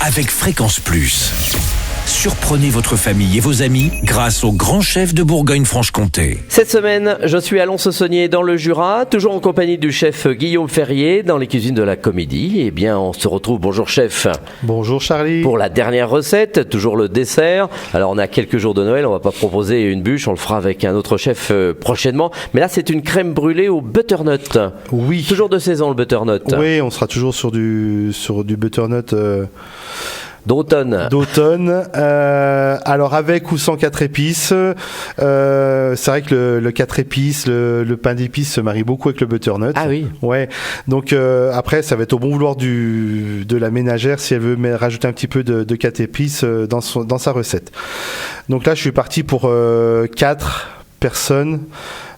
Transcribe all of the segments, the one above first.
avec Fréquence Plus. Surprenez votre famille et vos amis grâce au grand chef de Bourgogne-Franche-Comté. Cette semaine, je suis à Lons-Saunier dans le Jura, toujours en compagnie du chef Guillaume Ferrier dans les cuisines de la Comédie. Eh bien, on se retrouve, bonjour chef. Bonjour Charlie. Pour la dernière recette, toujours le dessert. Alors, on a quelques jours de Noël, on va pas proposer une bûche, on le fera avec un autre chef prochainement. Mais là, c'est une crème brûlée au butternut. Oui. Toujours de saison, le butternut. Oui, on sera toujours sur du butternut d'automne. Alors avec ou sans 4 épices. C'est vrai que le 4 épices, le pain d'épices se marie beaucoup avec le butternut. Ah oui. Ouais. Donc après, ça va être au bon vouloir de la ménagère si elle veut rajouter un petit peu de 4 épices dans sa recette. Donc là, je suis parti pour 4 personnes.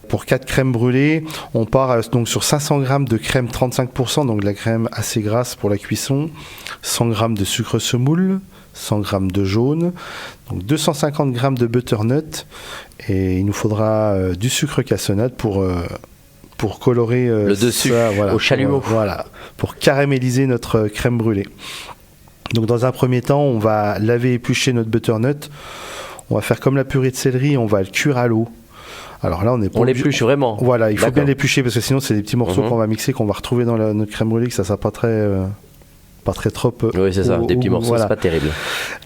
Pour 4 crèmes brûlées, on part donc sur 500 g de crème 35%, donc de la crème assez grasse pour la cuisson, 100 g de sucre semoule, 100 g de jaune, donc 250 g de butternut, et il nous faudra du sucre cassonade pour colorer le dessus ça, voilà, au chalumeau. Pour caraméliser notre crème brûlée. Donc dans un premier temps, on va laver et éplucher notre butternut. On va faire comme la purée de céleri, on va le cuire à l'eau. Alors là, on l'épluche vraiment. Voilà, il faut bien l'éplucher parce que sinon, c'est des petits morceaux qu'on va mixer, qu'on va retrouver dans notre crème brûlée, que ça sera pas très trop. Oui, c'est ça, des petits morceaux, voilà. C'est pas terrible.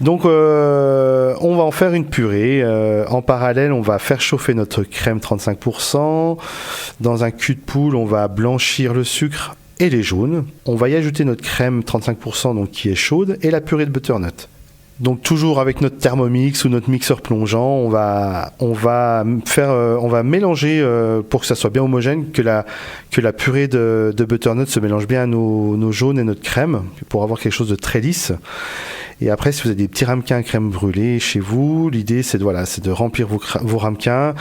Donc, on va en faire une purée. En parallèle, on va faire chauffer notre crème 35%. Dans un cul de poule, on va blanchir le sucre et les jaunes. On va y ajouter notre crème 35%, donc qui est chaude, et la purée de butternut. Donc toujours avec notre Thermomix ou notre mixeur plongeant, on va mélanger pour que ça soit bien homogène, que la purée de butternut se mélange bien à nos jaunes et notre crème pour avoir quelque chose de très lisse. Et après, si vous avez des petits ramequins à crème brûlée chez vous, l'idée c'est de remplir vos ramequins.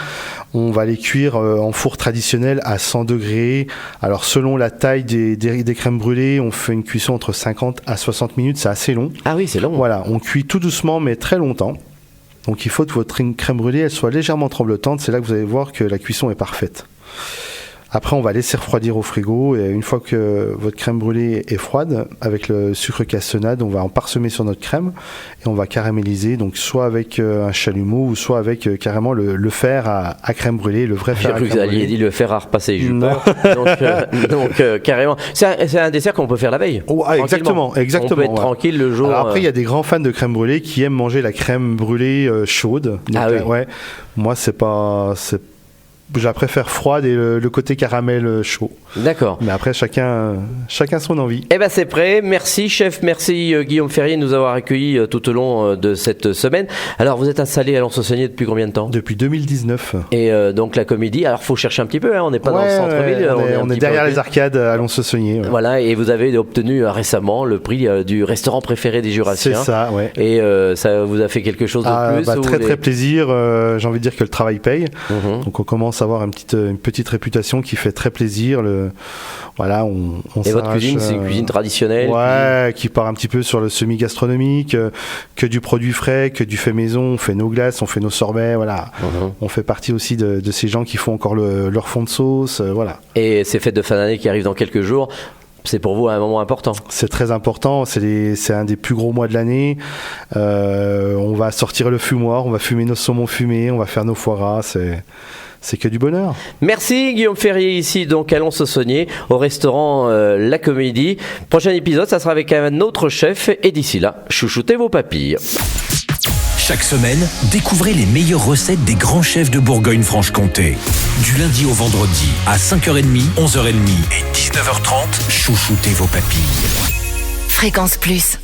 On va les cuire en four traditionnel à 100 degrés. Alors selon la taille des crèmes brûlées, on fait une cuisson entre 50 à 60 minutes, c'est assez long. Ah oui, c'est long. Voilà, on cuit tout doucement mais très longtemps. Donc il faut que votre crème brûlée elle soit légèrement tremblotante, c'est là que vous allez voir que la cuisson est parfaite. Après, on va laisser refroidir au frigo et une fois que votre crème brûlée est froide, avec le sucre cassonade, on va en parsemer sur notre crème et on va caraméliser, donc soit avec un chalumeau ou soit avec carrément le fer à crème brûlée, le vrai fer à crème brûlée. J'ai cru que vous aviez dit le fer à repasser, donc carrément. C'est un dessert qu'on peut faire la veille. Oh, exactement. On peut être tranquille le jour. Alors après, il y a des grands fans de crème brûlée qui aiment manger la crème brûlée chaude. Donc, oui. Ouais. Moi, je la préfère froide et le côté caramel chaud. D'accord. Mais après, chacun son envie. Eh ben c'est prêt. Merci chef, merci Guillaume Ferrier de nous avoir accueillis tout au long de cette semaine. Alors vous êtes installé à Lons-Saunier depuis combien de temps ? Depuis 2019. Et donc la Comédie, alors faut chercher un petit peu, hein, on n'est pas dans le centre-ville. On est derrière les arcades à Lons-Saunier. Ouais. Voilà, et vous avez obtenu récemment le prix du restaurant préféré des Jurassiens. C'est ça, ouais. Et ça vous a fait quelque chose de plus Très plaisir. J'ai envie de dire que le travail paye. Donc on commence à avoir une petite réputation qui fait très plaisir. Voilà, et votre cuisine, c'est une cuisine traditionnelle qui part un petit peu sur le semi-gastronomique, que du produit frais, que du fait maison. On fait nos glaces, on fait nos sorbets, voilà. On fait partie aussi de ces gens qui font encore leur fond de sauce, voilà. Et ces fêtes de fin d'année qui arrivent dans quelques jours, c'est pour vous un moment important. C'est très important, c'est un des plus gros mois de l'année. On va sortir le fumoir, on va fumer nos saumons fumés, on va faire nos foie gras, c'est que du bonheur. Merci Guillaume Ferrier, ici donc à Lons-Saunier, au restaurant La Comédie. Prochain épisode, ça sera avec un autre chef, et d'ici là, chouchoutez vos papilles. Chaque semaine, découvrez les meilleures recettes des grands chefs de Bourgogne-Franche-Comté. Du lundi au vendredi, à 5h30, 11h30 et 19h30, chouchoutez vos papilles. Fréquence Plus.